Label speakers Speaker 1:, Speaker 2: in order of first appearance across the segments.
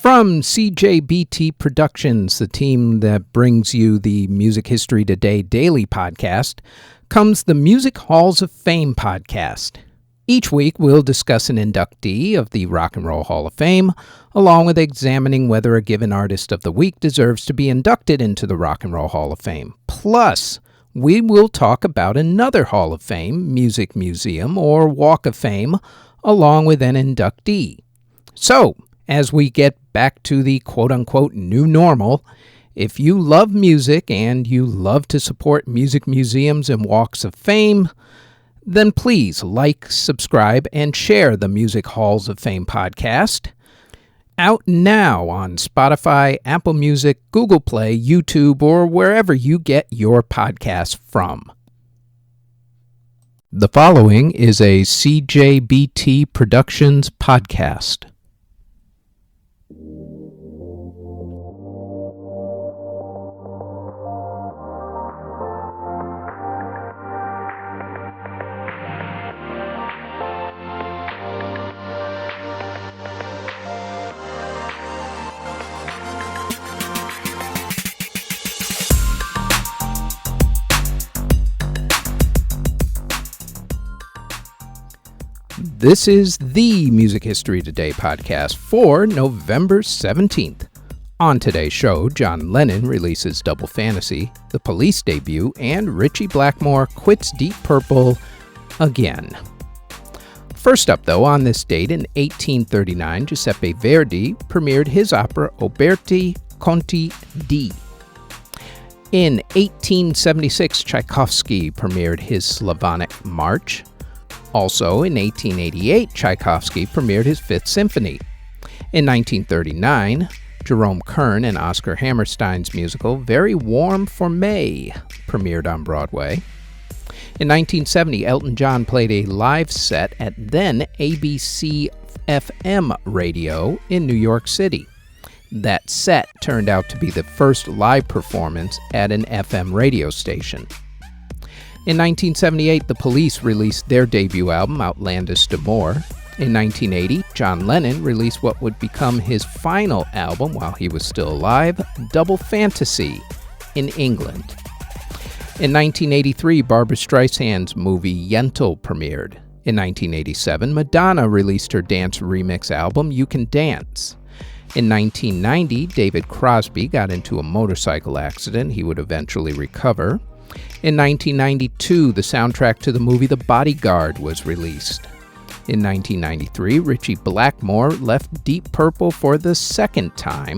Speaker 1: From CJBT Productions, the team that brings you the Music History Today Daily podcast, comes the Music Halls of Fame podcast. Each week, we'll discuss an inductee of the Rock and Roll Hall of Fame, along with examining whether a given artist of the week deserves to be inducted into the Rock and Roll Hall of Fame. Plus, we will talk about another Hall of Fame, Music Museum, or Walk of Fame, along with an inductee. So, as we get back to the quote-unquote new normal, if you love music and you love to support music museums and walks of fame, then please like, subscribe, and share the Music Halls of Fame podcast. Out now on Spotify, Apple Music, Google Play, YouTube, or wherever you get your podcasts from. The following is a CJBT Productions podcast. This is the Music History Today podcast for November 17th. On today's show, John Lennon releases Double Fantasy, The Police debut, and Ritchie Blackmore quits Deep Purple again. First up, though, on this date in 1839, Giuseppe Verdi premiered his opera Oberti Conti di. In 1876, Tchaikovsky premiered his Slavonic March. Also, in 1888, Tchaikovsky premiered his Fifth Symphony. In 1939, Jerome Kern and Oscar Hammerstein's musical Very Warm for May premiered on Broadway. In 1970, Elton John played a live set at then ABC FM radio in New York City. That set turned out to be the first live performance at an FM radio station. In 1978, The Police released their debut album, Outlandish d'Amour. In 1980, John Lennon released what would become his final album while he was still alive, Double Fantasy, in England. In 1983, Barbra Streisand's movie Yentl premiered. In 1987, Madonna released her dance remix album, You Can Dance. In 1990, David Crosby got into a motorcycle accident he would eventually recover. In 1992, the soundtrack to the movie The Bodyguard was released. In 1993, Ritchie Blackmore left Deep Purple for the second time.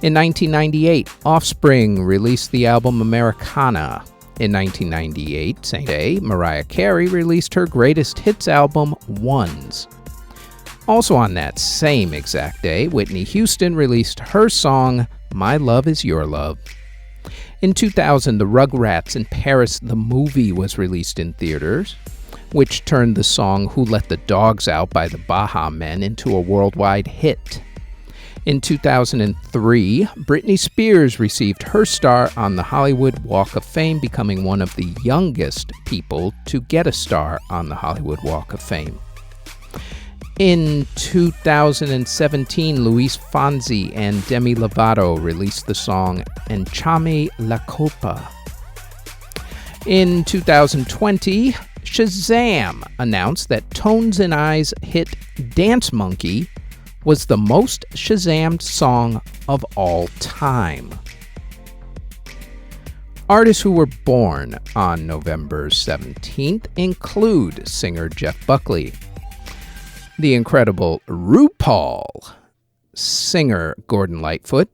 Speaker 1: In 1998, Offspring released the album Americana. In 1998, same day, Mariah Carey released her greatest hits album, Ones. Also on that same exact day, Whitney Houston released her song, My Love Is Your Love. In 2000, The Rugrats in Paris, the movie, was released in theaters, which turned the song Who Let the Dogs Out by the Baha Men into a worldwide hit. In 2003, Britney Spears received her star on the Hollywood Walk of Fame, becoming one of the youngest people to get a star on the Hollywood Walk of Fame. In 2017, Luis Fonsi and Demi Lovato released the song Enchame la Copa. In 2020, Shazam announced that Tones and I's hit Dance Monkey was the most Shazammed song of all time. Artists who were born on November 17th include singer Jeff Buckley, the incredible RuPaul, singer Gordon Lightfoot,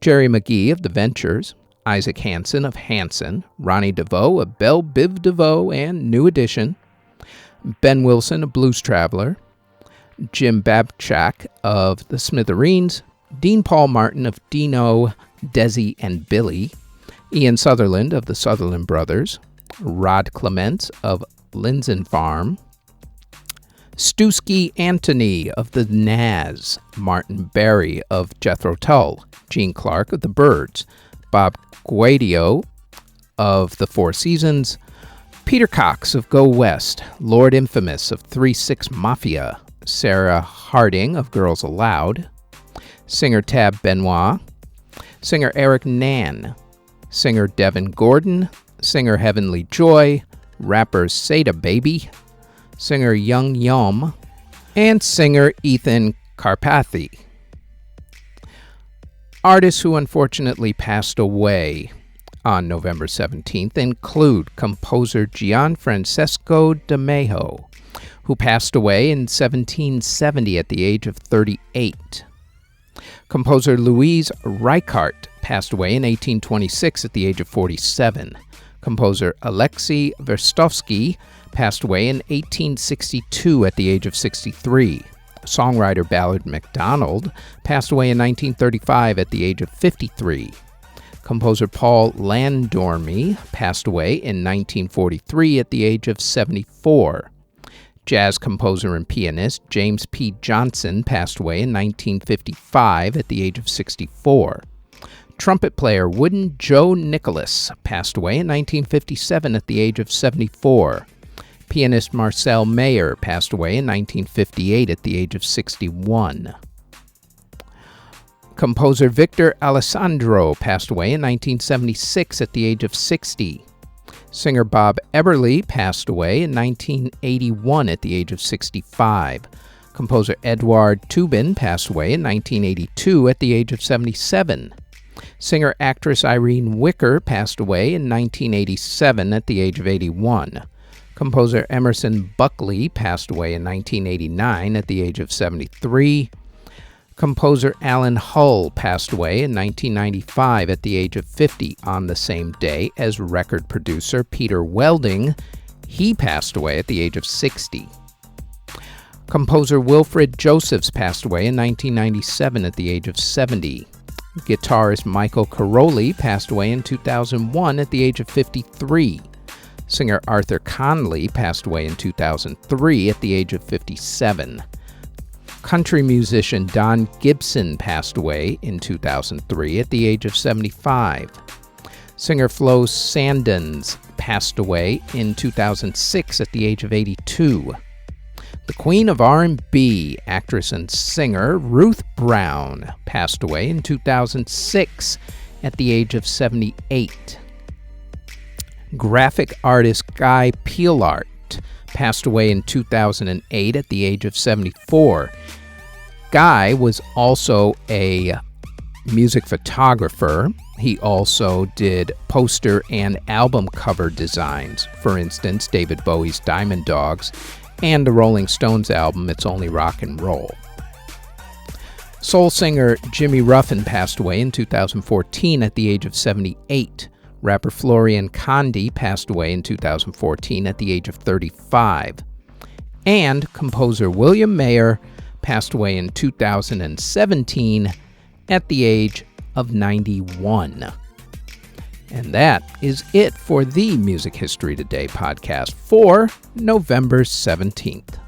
Speaker 1: Jerry McGee of The Ventures, Isaac Hansen of Hanson, Ronnie DeVoe of Belle Biv DeVoe and New Edition, Ben Wilson of Blues Traveler, Jim Babchak of The Smithereens, Dean Paul Martin of Dino, Desi, and Billy, Ian Sutherland of the Sutherland Brothers, Rod Clements of Linsen Farm, Stewski Antony of the Nazz, Martin Barry of Jethro Tull, Gene Clark of the Byrds, Bob Guadio of the Four Seasons, Peter Cox of Go West, Lord Infamous of 3-6 Mafia, Sarah Harding of Girls Aloud, singer Tab Benoit, singer Eric Nan, singer Devin Gordon, singer Heavenly Joy, rapper Seda Baby, singer Young Yum, and singer Ethan Karpathy. Artists who unfortunately passed away on November 17th include composer Gianfrancesco de Mejo, who passed away in 1770 at the age of 38. Composer Louise Reichardt passed away in 1826 at the age of 47. Composer Alexei Verstovsky passed away in 1862 at the age of 63. Songwriter Ballard MacDonald passed away in 1935 at the age of 53. Composer Paul Landormy passed away in 1943 at the age of 74. Jazz composer and pianist James P. Johnson passed away in 1955 at the age of 64. Trumpet player Wooden Joe Nicholas passed away in 1957 at the age of 74. Pianist Marcel Mayer passed away in 1958 at the age of 61. Composer Victor Alessandro passed away in 1976 at the age of 60. Singer Bob Eberly passed away in 1981 at the age of 65. Composer Edward Tubin passed away in 1982 at the age of 77. Singer-actress Irene Wicker passed away in 1987 at the age of 81. Composer Emerson Buckley passed away in 1989 at the age of 73. Composer Alan Hull passed away in 1995 at the age of 50 on the same day as record producer Peter Welding. He passed away at the age of 60. Composer Wilfred Josephs passed away in 1997 at the age of 70. Guitarist Michael Caroli passed away in 2001 at the age of 53. Singer Arthur Conley passed away in 2003 at the age of 57. Country musician Don Gibson passed away in 2003 at the age of 75. Singer Flo Sandens passed away in 2006 at the age of 82. The Queen of R&B, actress and singer Ruth Brown, passed away in 2006 at the age of 78. Graphic artist Guy Peelart passed away in 2008 at the age of 74. Guy was also a music photographer. He also did poster and album cover designs. For instance, David Bowie's Diamond Dogs and the Rolling Stones album It's Only Rock and Roll. Soul singer Jimmy Ruffin passed away in 2014 at the age of 78. Rapper Florian Condi passed away in 2014 at the age of 35. And composer William Mayer passed away in 2017 at the age of 91. And that is it for the Music History Today podcast for November 17th.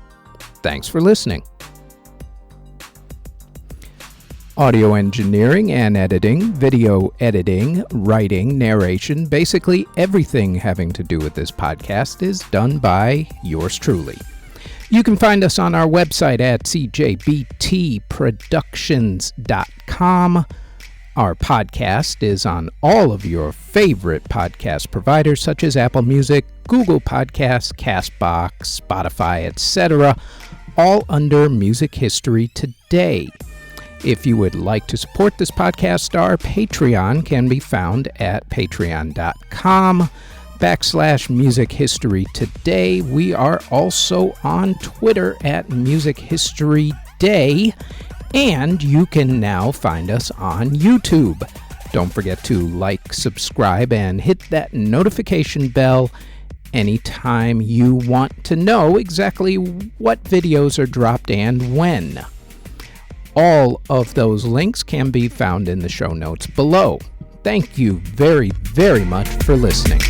Speaker 1: Thanks for listening. Audio engineering and editing, video editing, writing, narration, basically everything having to do with this podcast is done by yours truly. You can find us on our website at cjbtproductions.com. Our podcast is on all of your favorite podcast providers such as Apple Music, Google Podcasts, CastBox, Spotify, etc., all under Music History Today. If you would like to support this podcast, our Patreon can be found at patreon.com/Music History Today. We are also on Twitter at Music History Day, and you can now find us on YouTube. Don't forget to like, subscribe, and hit that notification bell anytime you want to know exactly what videos are dropped and when. All of those links can be found in the show notes below. Thank you very, very much for listening.